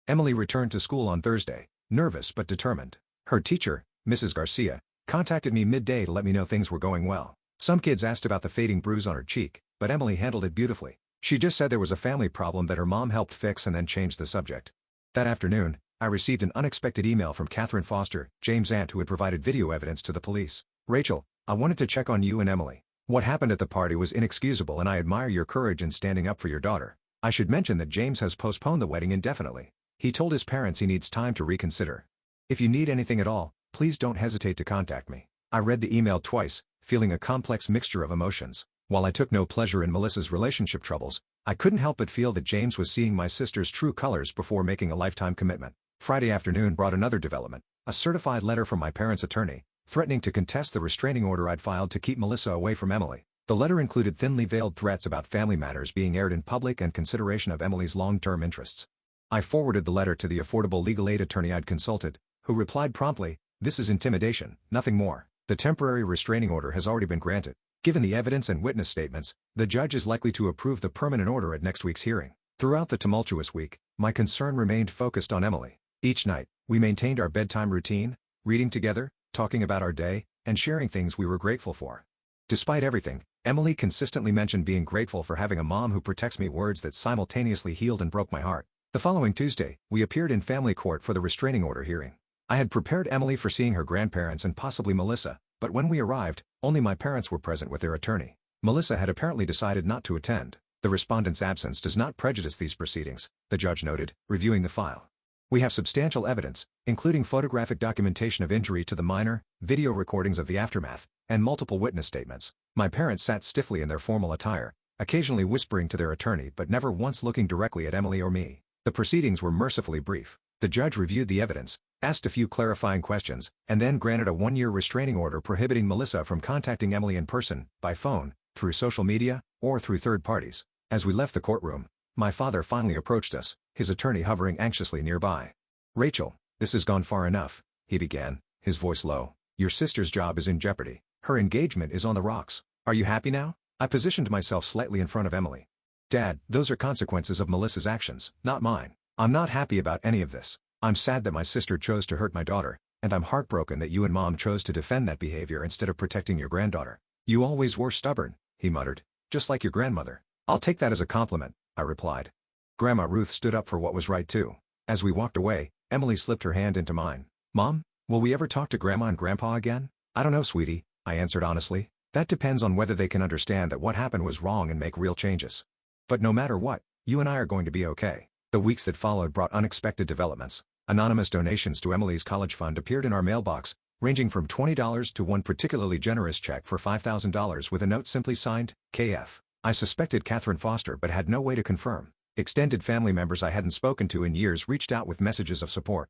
Emily returned to school on Thursday, nervous but determined. Her teacher, Mrs. Garcia, contacted me midday to let me know things were going well. Some kids asked about the fading bruise on her cheek, but Emily handled it beautifully. She just said there was a family problem that her mom helped fix and then changed the subject. That afternoon, I received an unexpected email from Catherine Foster, James' aunt who had provided video evidence to the police. "Rachel, I wanted to check on you and Emily. What happened at the party was inexcusable and I admire your courage in standing up for your daughter. I should mention that James has postponed the wedding indefinitely. He told his parents he needs time to reconsider. If you need anything at all, please don't hesitate to contact me." I read the email twice, feeling a complex mixture of emotions. While I took no pleasure in Melissa's relationship troubles, I couldn't help but feel that James was seeing my sister's true colors before making a lifetime commitment. Friday afternoon brought another development, a certified letter from my parents' attorney, threatening to contest the restraining order I'd filed to keep Melissa away from Emily. The letter included thinly veiled threats about family matters being aired in public and consideration of Emily's long-term interests. I forwarded the letter to the affordable legal aid attorney I'd consulted, who replied promptly, "This is intimidation, nothing more. The temporary restraining order has already been granted. Given the evidence and witness statements, the judge is likely to approve the permanent order at next week's hearing." Throughout the tumultuous week, my concern remained focused on Emily. Each night, we maintained our bedtime routine, reading together, talking about our day, and sharing things we were grateful for. Despite everything, Emily consistently mentioned being grateful for having a mom who protects me, words that simultaneously healed and broke my heart. The following Tuesday, we appeared in family court for the restraining order hearing. I had prepared Emily for seeing her grandparents and possibly Melissa, but when we arrived, only my parents were present with their attorney. Melissa had apparently decided not to attend. "The respondent's absence does not prejudice these proceedings," the judge noted, reviewing the file. "We have substantial evidence, including photographic documentation of injury to the minor, video recordings of the aftermath, and multiple witness statements." My parents sat stiffly in their formal attire, occasionally whispering to their attorney but never once looking directly at Emily or me. The proceedings were mercifully brief. The judge reviewed the evidence, asked a few clarifying questions, and then granted a 1-year restraining order prohibiting Melissa from contacting Emily in person, by phone, through social media, or through third parties. As we left the courtroom, my father finally approached us, his attorney hovering anxiously nearby. "Rachel, this has gone far enough," he began, his voice low. "Your sister's job is in jeopardy. Her engagement is on the rocks. Are you happy now?" I positioned myself slightly in front of Emily. "Dad, those are consequences of Melissa's actions, not mine. I'm not happy about any of this. I'm sad that my sister chose to hurt my daughter, and I'm heartbroken that you and Mom chose to defend that behavior instead of protecting your granddaughter. You always were stubborn," he muttered, "just like your grandmother." "I'll take that as a compliment," I replied. Grandma Ruth stood up for what was right too. As we walked away, Emily slipped her hand into mine. "Mom, will we ever talk to Grandma and Grandpa again?" "I don't know, sweetie," I answered honestly. "That depends on whether they can understand that what happened was wrong and make real changes. But no matter what, you and I are going to be okay." The weeks that followed brought unexpected developments. Anonymous donations to Emily's college fund appeared in our mailbox, ranging from $20 to one particularly generous check for $5,000 with a note simply signed, KF. I suspected Catherine Foster but had no way to confirm. Extended family members I hadn't spoken to in years reached out with messages of support.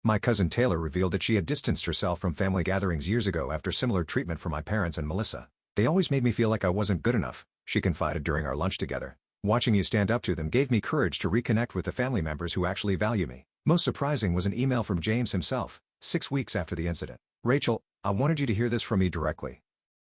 My cousin Taylor revealed that she had distanced herself from family gatherings years ago after similar treatment from my parents and Melissa. "They always made me feel like I wasn't good enough," she confided during our lunch together. "Watching you stand up to them gave me courage to reconnect with the family members who actually value me." Most surprising was an email from James himself, 6 weeks after the incident. "Rachel, I wanted you to hear this from me directly.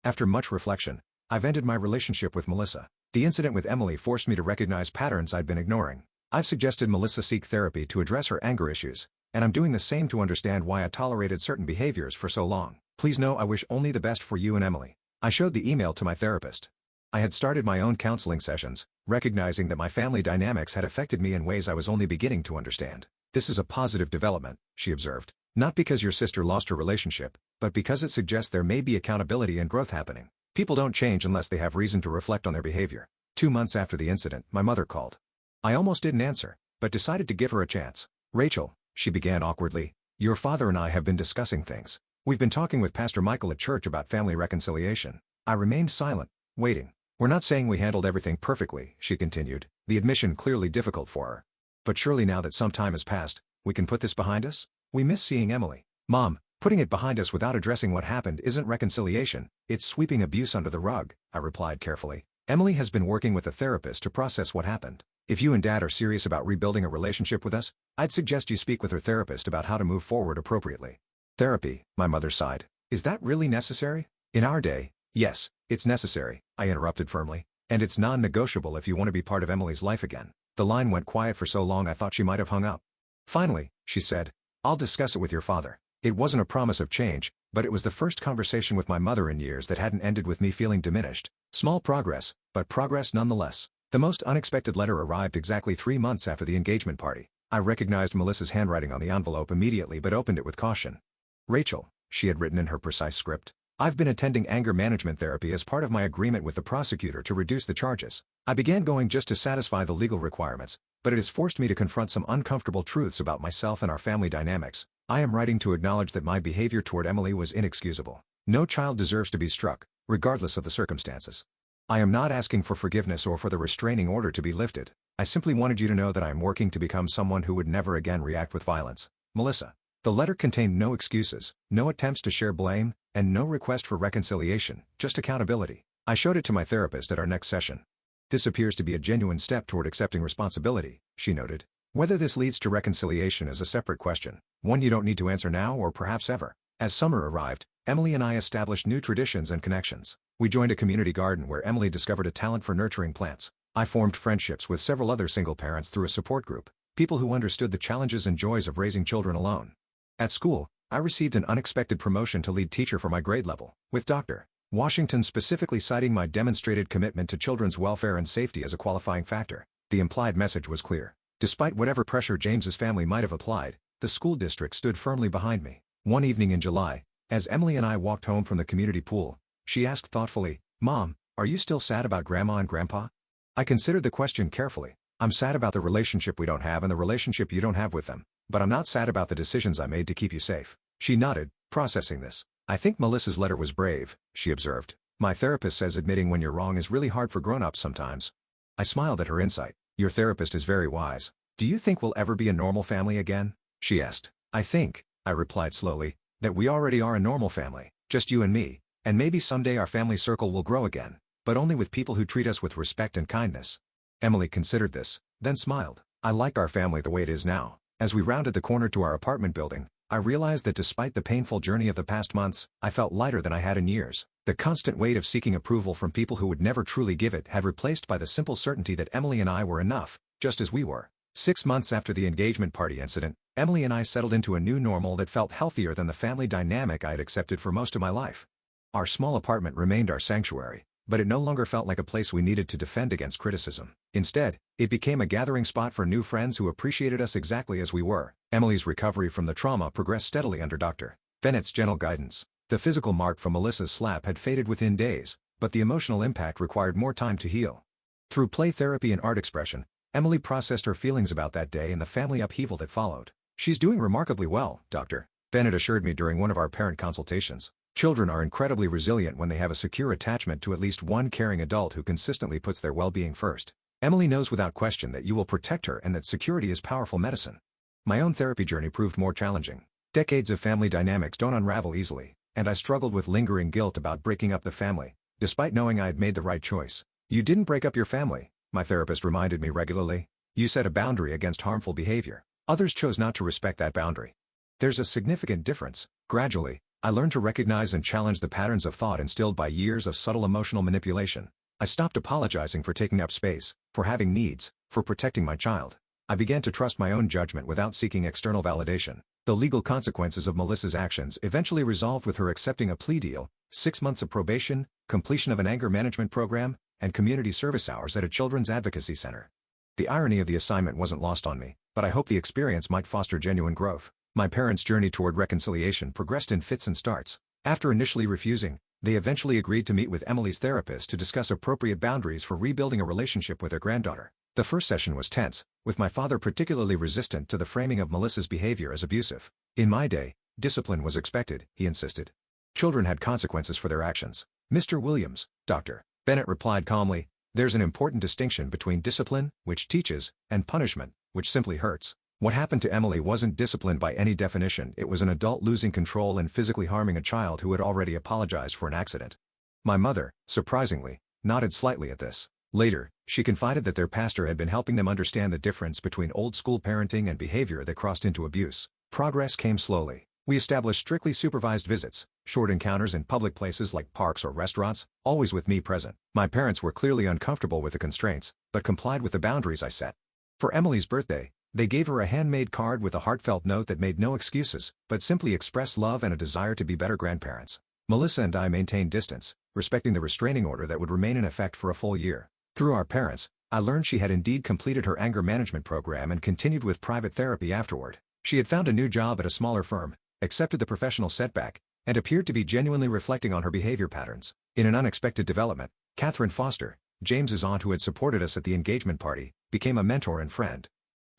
After much reflection, I've ended my relationship with Melissa. The incident with Emily forced me to recognize patterns I'd been ignoring. I've suggested Melissa seek therapy to address her anger issues, and I'm doing the same to understand why I tolerated certain behaviors for so long. Please know I wish only the best for you and Emily." I showed the email to my therapist. I had started my own counseling sessions, recognizing that my family dynamics had affected me in ways I was only beginning to understand. "This is a positive development," she observed. "Not because your sister lost her relationship, but because it suggests there may be accountability and growth happening. People don't change unless they have reason to reflect on their behavior." 2 months after the incident, my mother called. I almost didn't answer, but decided to give her a chance. "Rachel," she began awkwardly, "your father and I have been discussing things. We've been talking with Pastor Michael at church about family reconciliation." I remained silent, waiting. "We're not saying we handled everything perfectly," she continued, the admission clearly difficult for her. "But surely now that some time has passed, we can put this behind us? We miss seeing Emily." "Mom, putting it behind us without addressing what happened isn't reconciliation, it's sweeping abuse under the rug," I replied carefully. "Emily has been working with a therapist to process what happened. If you and Dad are serious about rebuilding a relationship with us, I'd suggest you speak with her therapist about how to move forward appropriately." "Therapy," my mother sighed. "Is that really necessary?" "In our day, yes, it's necessary," I interrupted firmly. "And it's non-negotiable if you want to be part of Emily's life again." The line went quiet for so long I thought she might have hung up. "Finally," she said, "I'll discuss it with your father." It wasn't a promise of change, but it was the first conversation with my mother in years that hadn't ended with me feeling diminished. Small progress, but progress nonetheless. The most unexpected letter arrived exactly 3 months after the engagement party. I recognized Melissa's handwriting on the envelope immediately but opened it with caution. "Rachel," she had written in her precise script, "I've been attending anger management therapy as part of my agreement with the prosecutor to reduce the charges. I began going just to satisfy the legal requirements, but it has forced me to confront some uncomfortable truths about myself and our family dynamics. I am writing to acknowledge that my behavior toward Emily was inexcusable. No child deserves to be struck, regardless of the circumstances. I am not asking for forgiveness or for the restraining order to be lifted. I simply wanted you to know that I am working to become someone who would never again react with violence. Melissa." The letter contained no excuses, no attempts to share blame, and no request for reconciliation, just accountability. I showed it to my therapist at our next session. "This appears to be a genuine step toward accepting responsibility," she noted. "Whether this leads to reconciliation is a separate question, one you don't need to answer now or perhaps ever." As summer arrived, Emily and I established new traditions and connections. We joined a community garden where Emily discovered a talent for nurturing plants. I formed friendships with several other single parents through a support group, people who understood the challenges and joys of raising children alone. At school, I received an unexpected promotion to lead teacher for my grade level, with Dr. Washington specifically citing my demonstrated commitment to children's welfare and safety as a qualifying factor. The implied message was clear. Despite whatever pressure James's family might have applied, the school district stood firmly behind me. One evening in July, as Emily and I walked home from the community pool, she asked thoughtfully, "Mom, are you still sad about Grandma and Grandpa?" I considered the question carefully. "I'm sad about the relationship we don't have and the relationship you don't have with them, but I'm not sad about the decisions I made to keep you safe." She nodded, processing this. "I think Melissa's letter was brave," she observed. "My therapist says admitting when you're wrong is really hard for grown-ups sometimes." I smiled at her insight. "Your therapist is very wise. Do you think we'll ever be a normal family again?" she asked. "I think," I replied slowly, "that we already are a normal family, just you and me, and maybe someday our family circle will grow again, but only with people who treat us with respect and kindness." Emily considered this, then smiled. "I like our family the way it is now." As we rounded the corner to our apartment building, I realized that despite the painful journey of the past months, I felt lighter than I had in years. The constant weight of seeking approval from people who would never truly give it had replaced by the simple certainty that Emily and I were enough, just as we were. 6 months after the engagement party incident, Emily and I settled into a new normal that felt healthier than the family dynamic I had accepted for most of my life. Our small apartment remained our sanctuary, but it no longer felt like a place we needed to defend against criticism. Instead, it became a gathering spot for new friends who appreciated us exactly as we were. Emily's recovery from the trauma progressed steadily under Dr. Bennett's gentle guidance. The physical mark from Melissa's slap had faded within days, but the emotional impact required more time to heal. Through play therapy and art expression, Emily processed her feelings about that day and the family upheaval that followed. "She's doing remarkably well," Dr. Bennett assured me during one of our parent consultations. "Children are incredibly resilient when they have a secure attachment to at least one caring adult who consistently puts their well-being first." Emily knows without question that you will protect her and that security is powerful medicine. My own therapy journey proved more challenging. Decades of family dynamics don't unravel easily, and I struggled with lingering guilt about breaking up the family, despite knowing I had made the right choice. You didn't break up your family, my therapist reminded me regularly. You set a boundary against harmful behavior. Others chose not to respect that boundary. There's a significant difference. Gradually, I learned to recognize and challenge the patterns of thought instilled by years of subtle emotional manipulation. I stopped apologizing for taking up space, for having needs, for protecting my child. I began to trust my own judgment without seeking external validation. The legal consequences of Melissa's actions eventually resolved with her accepting a plea deal, 6 months of probation, completion of an anger management program, and community service hours at a children's advocacy center. The irony of the assignment wasn't lost on me, but I hope the experience might foster genuine growth. My parents' journey toward reconciliation progressed in fits and starts. After initially refusing, they eventually agreed to meet with Emily's therapist to discuss appropriate boundaries for rebuilding a relationship with their granddaughter. The first session was tense, with my father particularly resistant to the framing of Melissa's behavior as abusive. In my day, discipline was expected, he insisted. Children had consequences for their actions. Mr. Williams, Dr. Bennett replied calmly, there's an important distinction between discipline, which teaches, and punishment, which simply hurts. What happened to Emily wasn't discipline by any definition. It was an adult losing control and physically harming a child who had already apologized for an accident. My mother, surprisingly, nodded slightly at this. Later, she confided that their pastor had been helping them understand the difference between old-school parenting and behavior that crossed into abuse. Progress came slowly. We established strictly supervised visits, short encounters in public places like parks or restaurants, always with me present. My parents were clearly uncomfortable with the constraints, but complied with the boundaries I set. For Emily's birthday, they gave her a handmade card with a heartfelt note that made no excuses, but simply expressed love and a desire to be better grandparents. Melissa and I maintained distance, respecting the restraining order that would remain in effect for a full year. Through our parents, I learned she had indeed completed her anger management program and continued with private therapy afterward. She had found a new job at a smaller firm, accepted the professional setback, and appeared to be genuinely reflecting on her behavior patterns. In an unexpected development, Catherine Foster, James's aunt who had supported us at the engagement party, became a mentor and friend.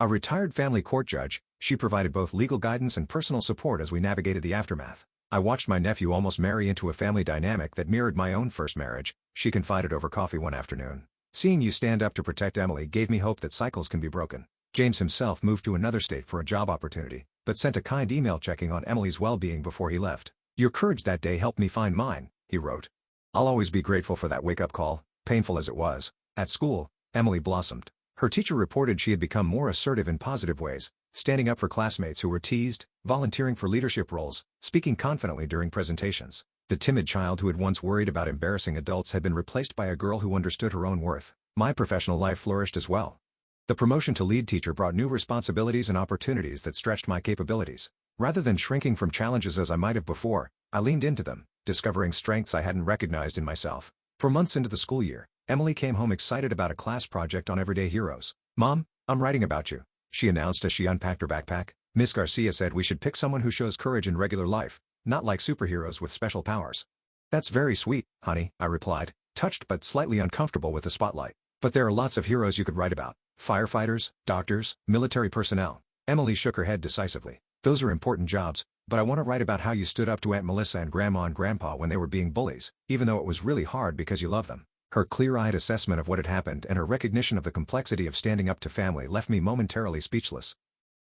A retired family court judge, she provided both legal guidance and personal support as we navigated the aftermath. I watched my nephew almost marry into a family dynamic that mirrored my own first marriage, she confided over coffee one afternoon. Seeing you stand up to protect Emily gave me hope that cycles can be broken. James himself moved to another state for a job opportunity, but sent a kind email checking on Emily's well-being before he left. Your courage that day helped me find mine, he wrote. I'll always be grateful for that wake-up call, painful as it was. At school, Emily blossomed. Her teacher reported she had become more assertive in positive ways, standing up for classmates who were teased, volunteering for leadership roles, speaking confidently during presentations. The timid child who had once worried about embarrassing adults had been replaced by a girl who understood her own worth. My professional life flourished as well. The promotion to lead teacher brought new responsibilities and opportunities that stretched my capabilities. Rather than shrinking from challenges as I might have before, I leaned into them, discovering strengths I hadn't recognized in myself. For months into the school year, Emily came home excited about a class project on everyday heroes. Mom, I'm writing about you, she announced as she unpacked her backpack. Miss Garcia said we should pick someone who shows courage in regular life, not like superheroes with special powers. That's very sweet, honey, I replied, touched but slightly uncomfortable with the spotlight. But there are lots of heroes you could write about. Firefighters, doctors, military personnel. Emily shook her head decisively. Those are important jobs, but I want to write about how you stood up to Aunt Melissa and Grandma and Grandpa when they were being bullies, even though it was really hard because you love them. Her clear-eyed assessment of what had happened and her recognition of the complexity of standing up to family left me momentarily speechless.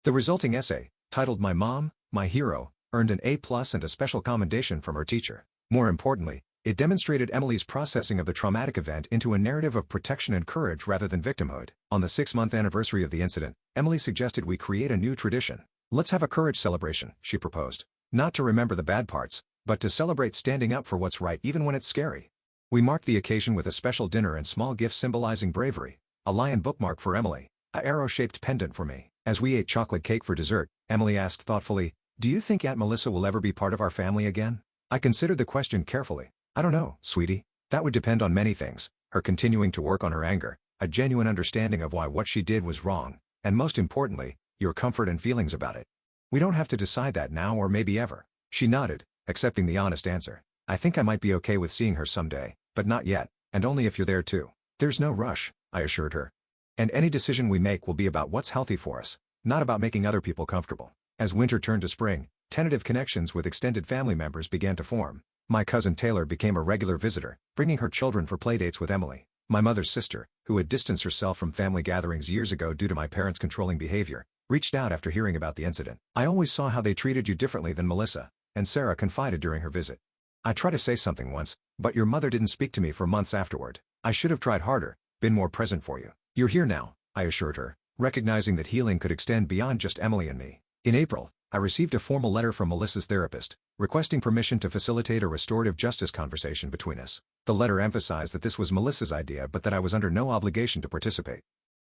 The resulting essay, titled My Mom, My Hero, earned an A+ and a special commendation from her teacher. More importantly, it demonstrated Emily's processing of the traumatic event into a narrative of protection and courage rather than victimhood. On the 6-month anniversary of the incident, Emily suggested we create a new tradition. Let's have a courage celebration, she proposed. Not to remember the bad parts, but to celebrate standing up for what's right even when it's scary. We marked the occasion with a special dinner and small gifts symbolizing bravery. A lion bookmark for Emily, a arrow-shaped pendant for me. As we ate chocolate cake for dessert, Emily asked thoughtfully, do you think Aunt Melissa will ever be part of our family again? I considered the question carefully. I don't know, sweetie. That would depend on many things. Her continuing to work on her anger, a genuine understanding of why what she did was wrong, and most importantly, your comfort and feelings about it. We don't have to decide that now or maybe ever. She nodded, accepting the honest answer. I think I might be okay with seeing her someday, but not yet, and only if you're there too. There's no rush, I assured her. And any decision we make will be about what's healthy for us, not about making other people comfortable. As winter turned to spring, tentative connections with extended family members began to form. My cousin Taylor became a regular visitor, bringing her children for playdates with Emily. My mother's sister, who had distanced herself from family gatherings years ago due to my parents' controlling behavior, reached out after hearing about the incident. "I always saw how they treated you differently than Melissa," and Sarah confided during her visit. "I tried to say something once, but your mother didn't speak to me for months afterward. I should have tried harder, been more present for you. You're here now," I assured her, recognizing that healing could extend beyond just Emily and me. In April, I received a formal letter from Melissa's therapist, requesting permission to facilitate a restorative justice conversation between us. The letter emphasized that this was Melissa's idea but that I was under no obligation to participate.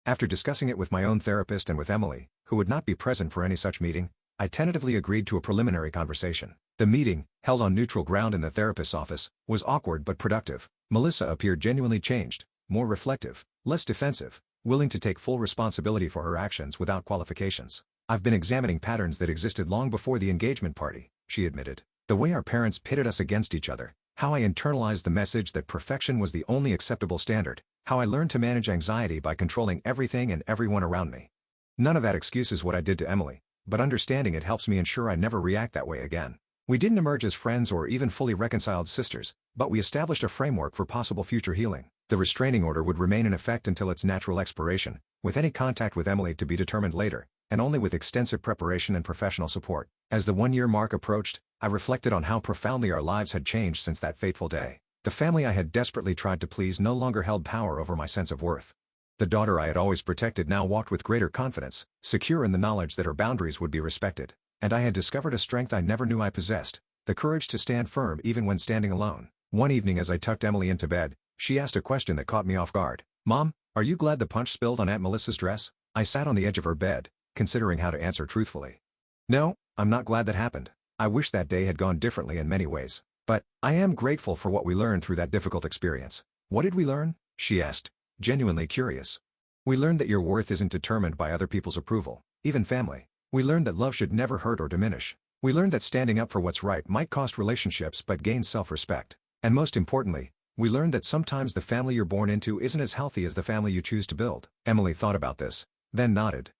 After discussing it with my own therapist and with Emily, who would not be present for any such meeting, I tentatively agreed to a preliminary conversation. The meeting, held on neutral ground in the therapist's office, was awkward but productive. Melissa appeared genuinely changed, more reflective, less defensive, willing to take full responsibility for her actions without qualifications. "I've been examining patterns that existed long before the engagement party," she admitted. "The way our parents pitted us against each other, how I internalized the message that perfection was the only acceptable standard, how I learned to manage anxiety by controlling everything and everyone around me. None of that excuses what I did to Emily, but understanding it helps me ensure I never react that way again. We didn't emerge as friends or even fully reconciled sisters, but we established a framework for possible future healing. The restraining order would remain in effect until its natural expiration, with any contact with Emily to be determined later, and only with extensive preparation and professional support." As the one-year mark approached, I reflected on how profoundly our lives had changed since that fateful day. The family I had desperately tried to please no longer held power over my sense of worth. The daughter I had always protected now walked with greater confidence, secure in the knowledge that her boundaries would be respected. And I had discovered a strength I never knew I possessed, the courage to stand firm even when standing alone. One evening as I tucked Emily into bed, she asked a question that caught me off guard. "Mom, are you glad the punch spilled on Aunt Melissa's dress?" I sat on the edge of her bed, considering how to answer truthfully. "No, I'm not glad that happened. I wish that day had gone differently in many ways. But I am grateful for what we learned through that difficult experience." "What did we learn?" she asked, genuinely curious. "We learned that your worth isn't determined by other people's approval, even family. We learned that love should never hurt or diminish. We learned that standing up for what's right might cost relationships but gain self-respect. And most importantly, we learned that sometimes the family you're born into isn't as healthy as the family you choose to build." Emily thought about this, then nodded.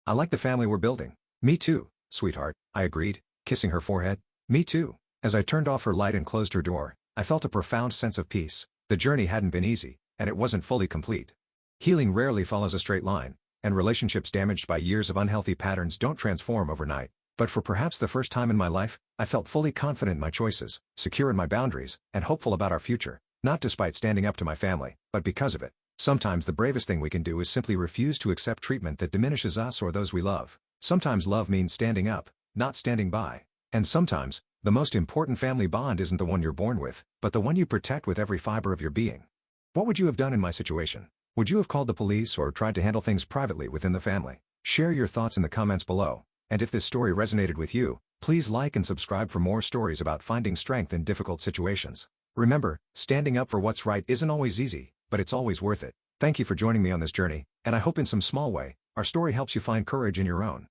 "I like the family we're building." "Me too, sweetheart," I agreed, kissing her forehead. "Me too." As I turned off her light and closed her door, I felt a profound sense of peace. The journey hadn't been easy, and it wasn't fully complete. Healing rarely follows a straight line, and relationships damaged by years of unhealthy patterns don't transform overnight. But for perhaps the first time in my life, I felt fully confident in my choices, secure in my boundaries, and hopeful about our future, not despite standing up to my family, but because of it. Sometimes the bravest thing we can do is simply refuse to accept treatment that diminishes us or those we love. Sometimes love means standing up, not standing by. And sometimes, the most important family bond isn't the one you're born with, but the one you protect with every fiber of your being. What would you have done in my situation? Would you have called the police or tried to handle things privately within the family? Share your thoughts in the comments below. And if this story resonated with you, please like and subscribe for more stories about finding strength in difficult situations. Remember, standing up for what's right isn't always easy, but it's always worth it. Thank you for joining me on this journey, and I hope in some small way, our story helps you find courage in your own.